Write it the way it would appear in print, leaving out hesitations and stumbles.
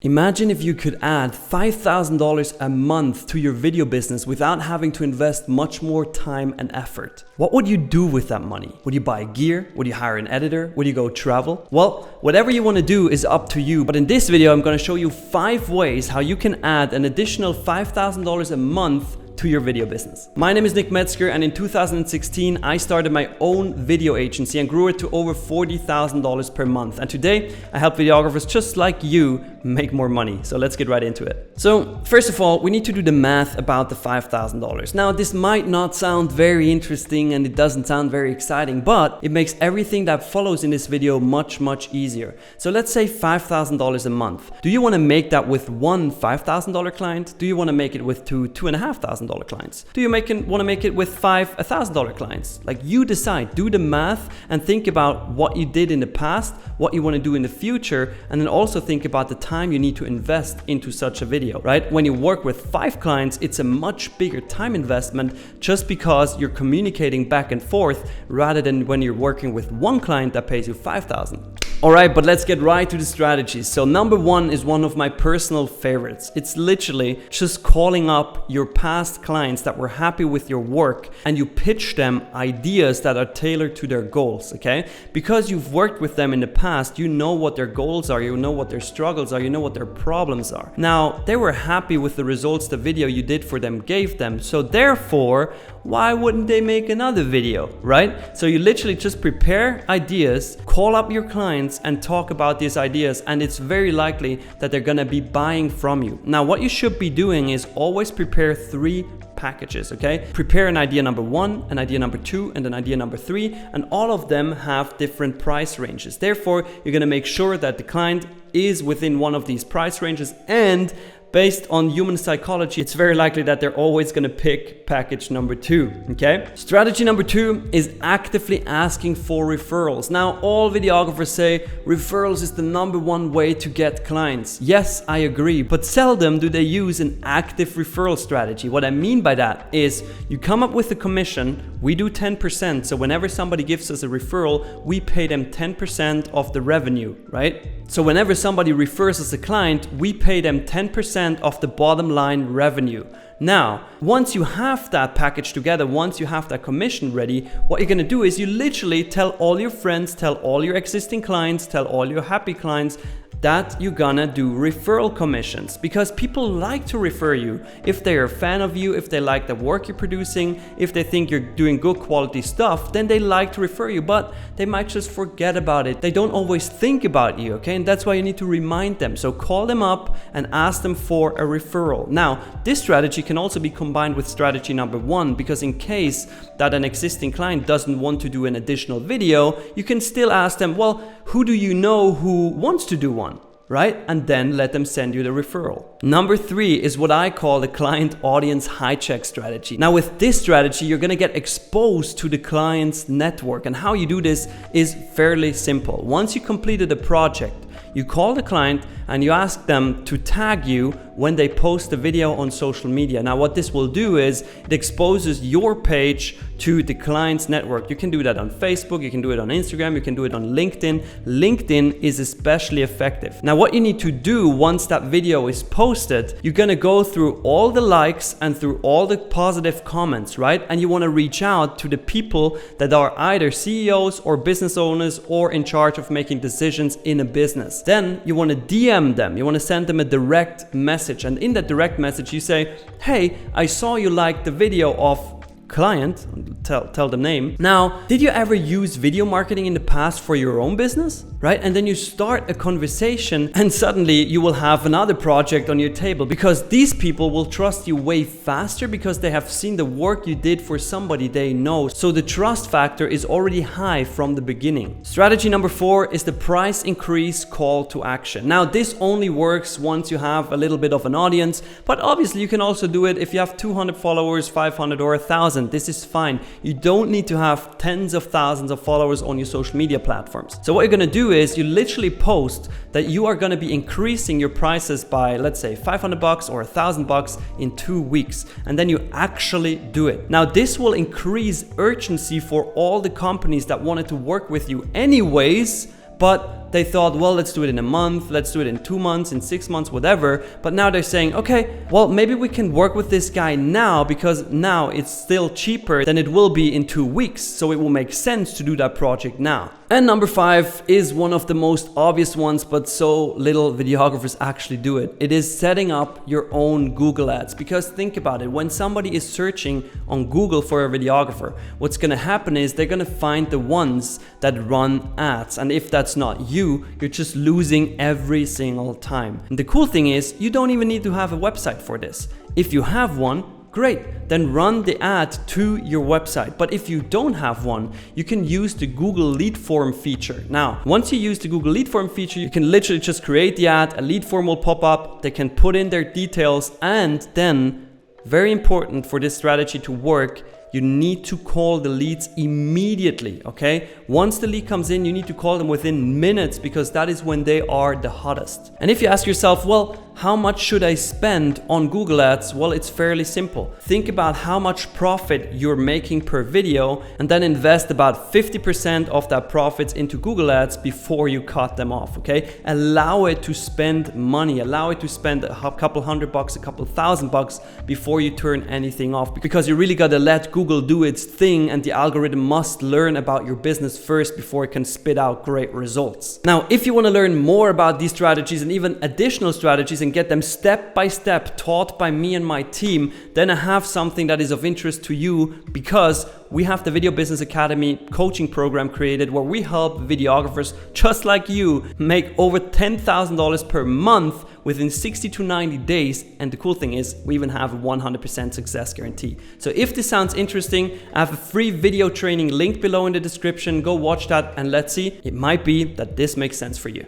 Imagine if you could add $5,000 a month to your video business without having to invest much more time and effort. What would you do with that money? Would you buy gear? Would you hire an editor? Would you go travel? Well, whatever you want to do is up to you. But in this video, I'm going to show you 5 ways how you can add an additional $5,000 a month to your video business. My name is Nick Metzger, and in 2016 I started my own video agency and grew it to over $40,000 per month. And today I help videographers just like you make more money. So let's get right into it. So first of all, we need to do the math about the $5,000. Now this might not sound very interesting and it doesn't sound very exciting, but it makes everything that follows in this video much easier. So let's say $5,000 a month. Do you want to make that with one $5,000 client? Do you want to make it with two $2,500 clients? Do you want to make it with 5 $1,000 clients? Like, you decide, do the math and think about what you did in the past, what you want to do in the future, and then also think about the time you need to invest into such a video, right? When you work with 5 clients, it's a much bigger time investment just because you're communicating back and forth rather than when you're working with one client that pays you $5,000. All right, but let's get right to the strategies. So number 1 is one of my personal favorites. It's literally just calling up your past clients that were happy with your work and you pitch them ideas that are tailored to their goals, okay? Because you've worked with them in the past, you know what their goals are, you know what their struggles are, you know what their problems are. Now, they were happy with the results the video you did for them gave them, so therefore, why wouldn't they make another video, right? So you literally just prepare ideas, call up your clients and talk about these ideas, and it's very likely that they're gonna be buying from you. Now, what you should be doing is always prepare 3 packages, okay? Prepare an idea number 1, an idea number 2, and an idea number 3, and all of them have different price ranges. Therefore, you're gonna make sure that the client is within one of these price ranges, and based on human psychology, it's very likely that they're always going to pick package number 2, okay? Strategy number 2 is actively asking for referrals. Now, all videographers say referrals is the number 1 way to get clients. Yes, I agree, but seldom do they use an active referral strategy. What I mean by that is you come up with a commission, we do 10%, so whenever somebody gives us a referral, we pay them 10% of the revenue, right? So whenever somebody refers us a client, we pay them 10% of the bottom line revenue. Now, once you have that package together, once you have that commission ready, what you're gonna do is you literally tell all your friends, tell all your existing clients, tell all your happy clients that you're gonna do referral commissions, because people like to refer you. If they're a fan of you, if they like the work you're producing, if they think you're doing good quality stuff, then they like to refer you, but they might just forget about it. They don't always think about you, okay? And that's why you need to remind them. So call them up and ask them for a referral. Now, this strategy can also be combined with strategy number 1, because in case that an existing client doesn't want to do an additional video, you can still ask them, well, who do you know who wants to do one? Right? And then let them send you the referral. Number 3 is what I call the client audience hijack strategy. Now, with this strategy, you're gonna get exposed to the client's network, and how you do this is fairly simple. Once you completed a project, you call the client and you ask them to tag you when they post a video on social media. Now, what this will do is it exposes your page to the client's network. You can do that on Facebook, you can do it on Instagram, you can do it on LinkedIn. LinkedIn is especially effective. Now, what you need to do once that video is posted, you're gonna go through all the likes and through all the positive comments, right? And you wanna reach out to the people that are either CEOs or business owners or in charge of making decisions in a business. Then you wanna DM them, you wanna send them a direct message. And in that direct message, you say, hey, I saw you liked the video of client, tell them name. Now, did you ever use video marketing in the past for your own business? Right? And then you start a conversation and suddenly you will have another project on your table, because these people will trust you way faster because they have seen the work you did for somebody they know. So the trust factor is already high from the beginning. Strategy number 4 is the price increase call to action. Now, this only works once you have a little bit of an audience, but obviously you can also do it if you have 200 followers, 500 or 1,000. This is fine. You don't need to have tens of thousands of followers on your social media platforms. So what you're gonna do is you literally post that you are gonna be increasing your prices by, let's say, $500 or $1,000 in 2 weeks, and then you actually do it. Now, this will increase urgency for all the companies that wanted to work with you anyways, but they thought, well, let's do it in a month, let's do it in 2 months, in 6 months, whatever. But now they're saying, okay, well, maybe we can work with this guy now because now it's still cheaper than it will be in 2 weeks. So it will make sense to do that project now. And number 5 is one of the most obvious ones, but so little videographers actually do it. It is setting up your own Google ads. Because think about it, when somebody is searching on Google for a videographer, what's going to happen is they're going to find the ones that run ads. And if that's not you, you're just losing every single time. And the cool thing is, you don't even need to have a website for this. If you have one, great, then run the ad to your website. But if you don't have one, you can use the Google lead form feature. Now, once you use the Google lead form feature, you can literally just create the ad, a lead form will pop up, they can put in their details, and then, very important for this strategy to work, you need to call the leads immediately, okay? Once the lead comes in, you need to call them within minutes because that is when they are the hottest. And if you ask yourself, well, how much should I spend on Google Ads? Well, it's fairly simple. Think about how much profit you're making per video and then invest about 50% of that profits into Google Ads before you cut them off, okay? Allow it to spend money, allow it to spend a couple $100, a couple $1,000 before you turn anything off, because you really gotta let Google do its thing, and the algorithm must learn about your business first before it can spit out great results. Now, if you want to learn more about these strategies and even additional strategies and get them step by step taught by me and my team, then I have something that is of interest to you, because we have the Video Business Academy coaching program created where we help videographers just like you make over $10,000 per month within 60 to 90 days. And the cool thing is, we even have a 100% success guarantee. So if this sounds interesting, I have a free video training linked below in the description. Go watch that and let's see, it might be that this makes sense for you.